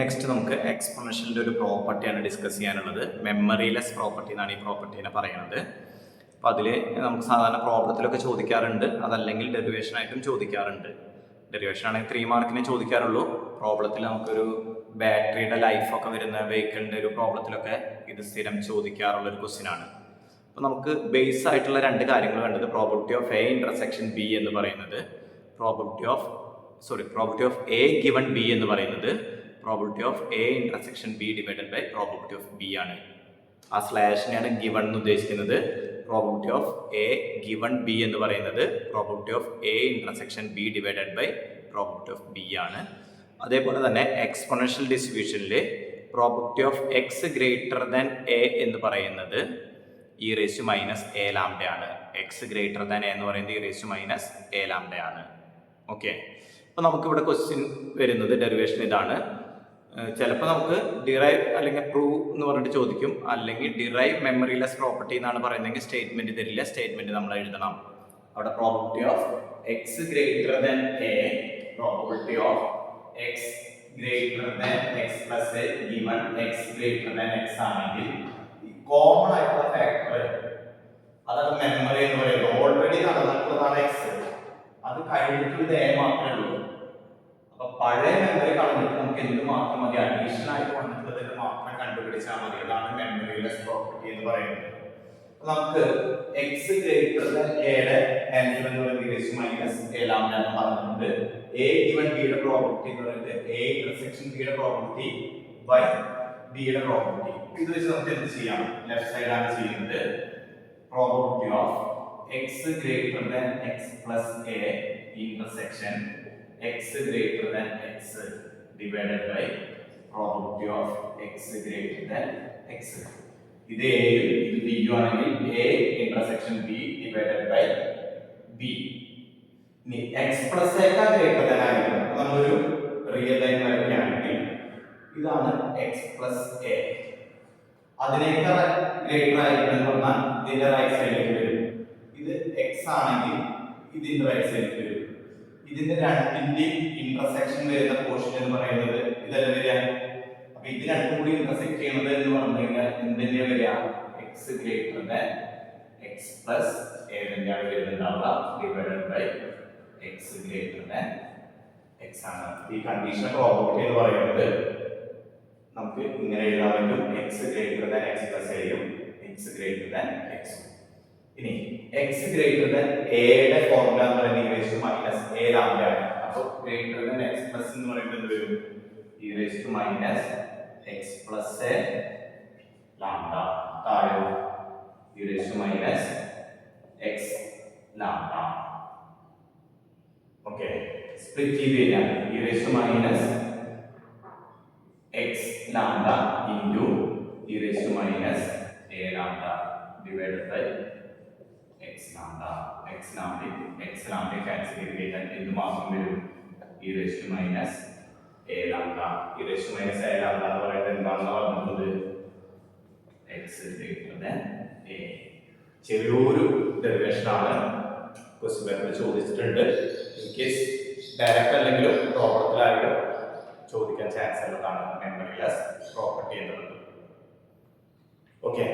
Next നമുക്ക് എക്സ്പോണൻഷ്യലിൻ്റെ ഒരു പ്രോപ്പർട്ടിയാണ് ഡിസ്കസ് ചെയ്യാനുള്ളത്. മെമ്മറിലെസ് പ്രോപ്പർട്ടി എന്നാണ് ഈ പ്രോപ്പർട്ടീനെ പറയുന്നത്. അപ്പോൾ അതിൽ നമുക്ക് സാധാരണ പ്രോബ്ലത്തിലൊക്കെ ചോദിക്കാറുണ്ട്, അതല്ലെങ്കിൽ ഡെറിവേഷനായിട്ടും ചോദിക്കാറുണ്ട്. ഡെറിവേഷൻ ആണെങ്കിൽ 3 മാർക്കിനെ ചോദിക്കാറുള്ളൂ. പ്രോബ്ലത്തിൽ നമുക്കൊരു ബാറ്ററിയുടെ ലൈഫൊക്കെ വരുന്ന വെഹിക്കിളിൻ്റെ ഒരു പ്രോബ്ലത്തിലൊക്കെ ഇത് സ്ഥിരം ചോദിക്കാറുള്ളൊരു ക്വസ്റ്റ്യനാണ്. അപ്പോൾ നമുക്ക് ബേസ് ആയിട്ടുള്ള 2 കാര്യങ്ങൾ വേണ്ടത് probability of A intersection B എന്ന് പറയുന്നത്, probability of A given B എന്ന് പറയുന്നത് probability of A intersection B divided by probability of B ആണ്. ആ സ്ലാഷിനെയാണ് ഗിവൺ എന്ന് ഉദ്ദേശിക്കുന്നത്. Probability of A given B എന്ന് പറയുന്നത് probability of A intersection B divided by probability of B ആണ്. അതേപോലെ തന്നെ എക്സ്പോണൻഷ്യൽ ഡിസ്ട്രിബ്യൂഷനിൽ probability of X greater than A എന്ന് പറയുന്നത് e raise to minus A lambda ആണ്. എക്സ് ഗ്രേറ്റർ ദാൻ എ എന്ന് പറയുന്നത് e raise to minus A lambda ആണ്. ഓക്കെ, അപ്പോൾ നമുക്കിവിടെ ക്വസ്റ്റ്യൻ വരുന്നത് ഡെറിവേഷൻ ഇതാണ്. ചിലപ്പോൾ നമുക്ക് ഡിറൈവ് അല്ലെങ്കിൽ പ്രൂവ് എന്ന് പറഞ്ഞിട്ട് ചോദിക്കും, അല്ലെങ്കിൽ ഡിറൈവ് മെമ്മറിലെസ് പ്രോപ്പർട്ടി എന്നാണ് പറയുന്നതെങ്കിൽ സ്റ്റേറ്റ്മെന്റ് തരില്ല. സ്റ്റേറ്റ്മെന്റ് നമ്മൾ എഴുതണം. അവിടെ probability of X greater than A, probability of X greater than X plus A given X greater than X ആണെങ്കിൽ കോമൺ ആയിട്ടുള്ള ഫാക്ടർ അതാണ് മെമ്മറി എന്ന് പറയുന്നത്. ഓൾറെഡി നടന്നിട്ടുള്ളതാണ് എക്സ്, അത് കഴിഞ്ഞിട്ടുള്ളത് എ മാത്രമേ ഉള്ളൂ. അപ്പൊ പഴയ മെമ്മറി കളഞ്ഞിട്ട് നമുക്ക് എന്ത് മാത്രം മതി, അഡീഷണൽ ആയിട്ട് വന്നിട്ടുള്ളത് മാത്രം കണ്ടുപിടിച്ചാൽ മതി. അതാണ് മെമ്മറിലെസ് പ്രോപ്പർട്ടി എന്ന് പറയുന്നത്. നമുക്ക് എക്സ് ഗ്രേറ്റർ ദാൻ എയുടെ ആൻസർ എന്ന് പറയുന്നത് മൈനസ് എ ലാംഡ എന്ന് പറഞ്ഞിട്ടുണ്ട്. എ ഗിവൺ ബിയുടെ പ്രോപ്പർട്ടി എന്ന് പറയുന്നത് എ ഇന്റർസെക്ഷൻ ബിയുടെ പ്രോപ്പർട്ടി ബൈ ബിയുടെ പ്രോപ്പർട്ടി. ഇത് വെച്ച് നമുക്ക് എന്ത് ചെയ്യാം? ലെഫ്റ്റ് സൈഡ് ആണ് ചെയ്യുന്നത്. Probability of X greater than X plus A intersection X greater than X divided by probability of X greater than X. ഇത് എ ഇത് ബി ആണെങ്കിൽ A intersection B divided by B. ഇനി X plus എക്കാൾ greater than ആയിരിക്കണം. നമ്മളൊരു real line വരയ്ക്കുകയാണെങ്കിൽ ഇതാണ് X plus A. അതിനേക്കാൾ ഗ്രേറ്റർ ആയിരിക്കണം എന്ന് പറഞ്ഞാൽ ഇതിന്റെ റൈറ്റ് സൈഡിലേക്ക് വരും. ഇത് എക്സ് ആണെങ്കിൽ ഇതിന്റെ റൈറ്റ് സൈഡിലേക്ക് വരും. ഇതിന്റെ രണ്ടിന്റെയും ഇന്റർസെക്ഷൻ വരുന്ന പോർഷൻ എന്ന് പറയുന്നത് ഇതല്ല വരിക. അപ്പൊ ഇത് രണ്ടും കൂടി ഇന്റർസെക്ട് ചെയ്യുന്നത് എന്ന് പറഞ്ഞു കഴിഞ്ഞാൽ എന്തിന്റെ വരിക? X greater than X plus A തന്നെയാണ് വരുന്നുണ്ടാവുക divided by X greater than X ആണ്. ഈ കണ്ടീഷൻ പ്രോബബിലിറ്റി എന്ന് പറയുന്നത് നമുക്ക് ഇങ്ങനെ എഴുതാൻ പറ്റും. X greater than X plus എയും എക്സ് ഗ്രേറ്റർ ദാൻ എക്സും. ഇനി എക്സ് ഗ്രേറ്റർ ദാൻ എയുടെ ഫോർമുല എന്ന് പറയുന്നത് e raise to minus A lambda ആണ്. അപ്പോൾ ഗ്രേറ്റർ ദാൻ എക്സ് പ്ലസ് എന്ന് പറയുന്നത് എന്ത് വരും? E raise to minus X plus A lambda. താഴെ e raise to minus X lambda. Okay, split ചെയ്ത് കഴിഞ്ഞാൽ e raise to minus X lambda into e raise to minus A lambda divided by X lambda. X lambda cancel ചെയ്ത് കഴിഞ്ഞാൽ എന്ത് മാത്രം വരും? E raise to minus A lambda. E raise to minus A lambda എന്ന് പറയുന്നത് എന്താണെന്ന് പറഞ്ഞത്? X greater than A. ചെറിയൊരു ഡെറിവേഷൻ ആണ്. ക്വസ്റ്റ്യൻ പേപ്പറിൽ ചോദിച്ചിട്ടുണ്ട്. ഇൻ കേസ് ഡയറക്റ്റ് അല്ലെങ്കിലും പ്രോബ്ലത്തിലായാലും ചോദിക്കാൻ ചാൻസ് ഉള്ളതാണ് മെമ്മറിലെസ് പ്രോപ്പർട്ടി എന്നുള്ളത്. ഓക്കെ.